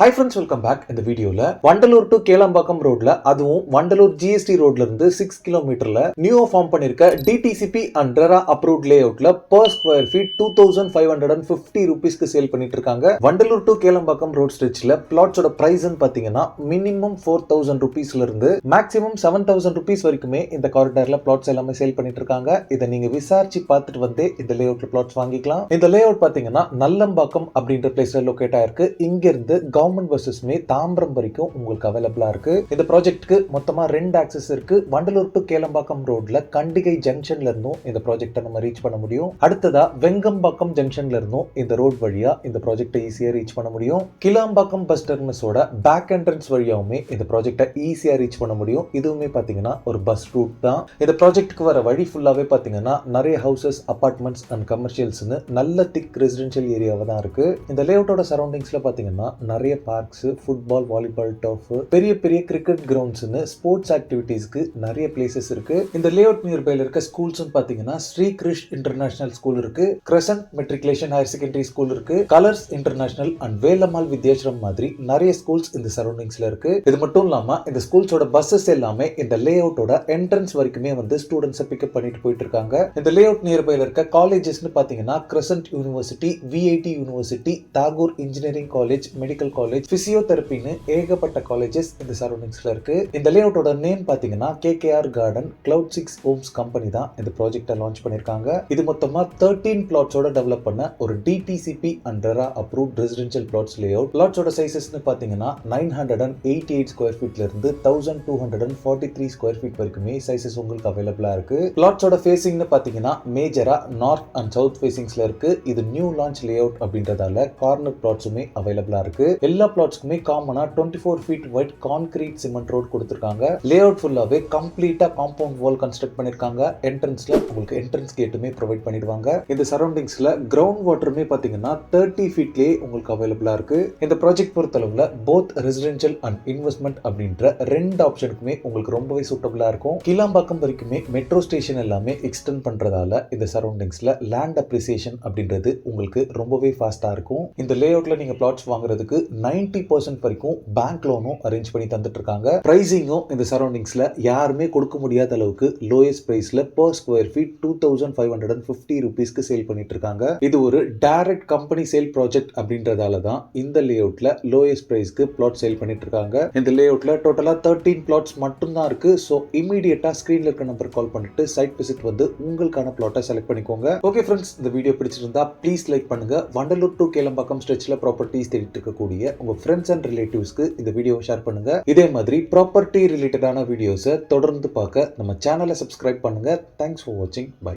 Hi friends, welcome back. இந்த வீடியோல Vandalur to Kelambakkam ரோட்ல அதுவும் வண்டலூர் ஜிஎஸ்டி ரோட்ல இருந்து 6 கிலோமீட்டர்ல நியூ ஃபார்ம் பண்ணிருக்க டிடிசிபி அண்ட் ரெரா அப்ரூவ்ட் லே அவுட்ல per ஸ்கொயர் ஃபீட் 2550 ரூபீஸ்க்கு சேல் பண்ணிட்டு இருக்காங்க. வண்டலூர் டு கேளம்பாக்கம் ரோட் ஸ்ட்ரெச்ல பிளாட்ஸோட பிரைஸ்ன்னு பாத்தீங்கன்னா மினிமம் 4000 ரூபீஸ்ல இருந்து மேக்ஸிமம் 7000 ரூபீஸ் வரைக்குமே இந்த காரிடார்ல பிளாட்ஸ் எல்லாமே சேல் பண்ணிட்டு இருக்காங்க. இதை நீங்க விசாரிச்சு பார்த்துட்டு வந்து இந்த லே அவுட்ல பிளாட்ஸ் வாங்கிக்கலாம். இந்த லே அவுட் பாத்தீங்கன்னா நல்லம்பாக்கம் அப்படின்ற பிளேஸ்ல லொகேட் ஆயிருக்கு. இங்க இருந்து கவர்மெண்ட் பஸ்ஸஸ்மே தாம்பரம் வரைக்கும் உங்களுக்கு அவைலபிளா இருக்கு. இந்த ப்ராஜெக்ட்க்கு மொத்தமா 2 ஆக்சஸ் இருக்கு. வண்டலூர் டு கேளம்பாக்கம் ரோட்ல கண்டிகை ஜங்ஷன்ல இருந்தும் இந்த ப்ராஜெக்ட்டை நம்ம ரீச் பண்ண முடியும். அடுத்ததா வெங்கம்பாக்கம் ஜங்ஷன்ல இருந்தும் இந்த ரோட் வழியா இந்த ப்ராஜெக்ட்டை ஈஸியா ரீச் பண்ண முடியும். கிளாம்பாக்கம் பஸ் டெர்மினஸோட பேக் என்ட்ரன்ஸ் வழியாவுமே இந்த ப்ராஜெக்ட்டை ஈஸியா ரீச் பண்ண முடியும். இதுவுமே பாத்தீங்கன்னா ஒரு பஸ் ரூட் தான். இந்த ப்ராஜெக்ட்க்கு வர வழி ஃபுல்லாவே பாத்தீங்கன்னா நிறைய ஹவுசஸ், அபார்ட்மெண்ட்ஸ் அண்ட் கமர்ஷியல்ஸ்னு நல்ல திக் ரெசிடென்ஷியல் ஏரியாவா தான் இருக்கு. இந்த லேஅவுட்டோட சரௌண்டிங்ஸ்ல பாத்தீங்கன்னா நிறைய பார்க்ஸ், ஃபுட்பால், வாலிபால் டர்ஃப், பெரிய பெரிய கிரிக்கெட் கிரவுண்ட்ஸ்னு ஸ்போர்ட்ஸ் ஆக்டிவிட்டீஸ்க்கு நிறைய பிளேசஸ் இருக்கு. இந்த லேஅவுட் நியர்பைல இருக்க ஸ்கூல்ஸ் பாத்தீங்கன்னா ஸ்ரீ கிருஷ் இன்டர்நேஷனல் ஸ்கூல் இருக்கு, Crescent matriculation higher secondary school இருக்கு, Colours international and Velammal Vidyashram மாதிரி நிறைய ஸ்கூல்ஸ் இந்த சரௌண்டிங்ஸ்ல இருக்கு. இது மட்டும் இல்லாம இந்த ஸ்கூல்ஸோட பஸ்ஸஸ் எல்லாமே இந்த லேஅவுட்டோட என்ட்ரன்ஸ் வரைக்குமே வந்து ஸ்டூடெண்ட்ஸை பிக்கப் பண்ணிட்டு போயிட்டு இருக்காங்க. இந்த லேஅவுட் நியர்பைல இருக்க காலேஜஸ்னு பாத்தீங்கன்னா Crescent university, VIT university, Tagore engineering college, medical college, பிசியோதெரபின்னு ஏகப்பட்ட காலேஜஸ் இந்த சரௌண்டிங்ஸ்ல இருக்கு. இந்த லேஅவுட்டோட நேம் பாத்தீங்கன்னா KKR garden cloud 6 homes company தான் இந்த ப்ராஜெக்ட்டை லான்ச் பண்ணிருக்காங்க. இது மொத்தமா 13 பிளாட்ஸோட டெவலப் பண்ண ஒரு DTCP and RERA approved residential plots layout. பிளாட்ஸோட சைஸஸ்னு பாத்தீங்கன்னா 988 ஸ்கொயர் ஃபீட்ல இருந்து 1243 ஸ்கொயர் ஃபீட் வரைக்குமே சைஸஸ் உங்களுக்கு அவைலபிளா இருக்கு. பிளாட்ஸோட ஃபேசிங்னு பாத்தீங்கன்னா மேஜரா நார்த் அண்ட் சவுத் ஃபேசிங்ஸ்ல இருக்கு. இது நியூ லான்ச் லேஅவுட் அப்படின்றதால கார்னர் பிளாட்ஸுமே அவைலபிளா இருக்கு. எல்லா பிளாட்ஸ்க்குமே காமனா 24 feet wide concrete cement road கொடுத்திருக்காங்க. லேஅவுட் ஃபுல்லாவே கம்ப்ளீட்டா காம்பவுண்ட் வால் கன்ஸ்ட்ரக்ட் பண்ணிருக்காங்க. என்ட்ரன்ஸ்ல உங்களுக்கு என்ட்ரன்ஸ் கேட்டுமே ப்ரொவைட் பண்ணிடுவாங்க. இந்த சரௌண்டிங்ஸ்ல கிரவுண்ட் வாட்டருமே பாத்தீங்கன்னா 30 ஃபீட்லயே உங்களுக்கு அவைலபிளா இருக்கு. இந்த ப்ராஜெக்ட் பொறுத்தளவுல போத் ரெசிடென்ஷியல் அண்ட் இன்வெஸ்ட்மெண்ட் அப்படின்ற 2 ஆப்ஷனுக்குமே உங்களுக்கு ரொம்பவே சூட்டபிளா இருக்கும். கிளாம்பாக்கம் வரைக்குமே மெட்ரோ ஸ்டேஷன் எல்லாமே எக்ஸ்டெண்ட் பண்றதால இந்த சரௌண்டிங்ஸ்ல லேண்ட் அப்ரிசியேஷன் அப்படின்றது உங்களுக்கு ரொம்பவே ஃபாஸ்டா இருக்கும். இந்த லேஅவுட்ல நீங்க பிளாட்ஸ் வாங்குறதுக்கு 90% வரைக்கும் பேங்க் லோனும் அரேஞ்ச் பண்ணி தந்துட்டு இருக்காங்க. பிரைசிங்கும் இந்த சரௌண்டிங்ஸ்ல யாருமே கொடுக்க முடியாத அளவுக்கு லோயஸ்ட் பிரைஸ்ல per ஸ்கொயர் ஃபீட் 2550 ரூபீஸ்க்கு சேல் பண்ணிட்டு இருக்காங்க. இது ஒரு டைரக்ட் கம்பெனி சேல் ப்ராஜெக்ட் அப்படின்றதால தான் இந்த லேஅவுட்ல லோயஸ்ட் பிரைஸ்க்கு பிளாட் சேல் பண்ணிட்டு இருக்காங்க. இந்த லேஅவுட்ல டோட்டலா 13 பிளாட்ஸ் மட்டும் தான் இருக்கு. சோ இமிடியேட்டா ஸ்கிரீன்ல இருக்க நம்பர் கால் பண்ணிட்டு சைட் விசிட் வந்து உங்களுக்கான பிளாட்டை செலக்ட் பண்ணிக்கோங்க. ஓகே ஃப்ரெண்ட்ஸ், இந்த வீடியோ பிடிச்சிருந்தா ப்ளீஸ் லைக் பண்ணுங்க. வண்டலூர் டு கேளம்பாக்கம் ஸ்ட்ரெச்ல ப்ராப்பர்ட்டிஸ் தேடிட்டு இருக்கக்கூடிய உங்க ஃப்ரெண்ட்ஸ் அண்ட் ரிலேட்டிவ்ஸ்க்கு இந்த வீடியோவை ஷேர் பண்ணுங்க. இதே மாதிரி ப்ராப்பர்ட்டி ரிலேட்டடான வீடியோஸை தொடர்ந்து பார்க்க நம்ம சேனலை சப்ஸ்கிரைப் பண்ணுங்க. தேங்க்ஸ் ஃபார் வாட்சிங். பை.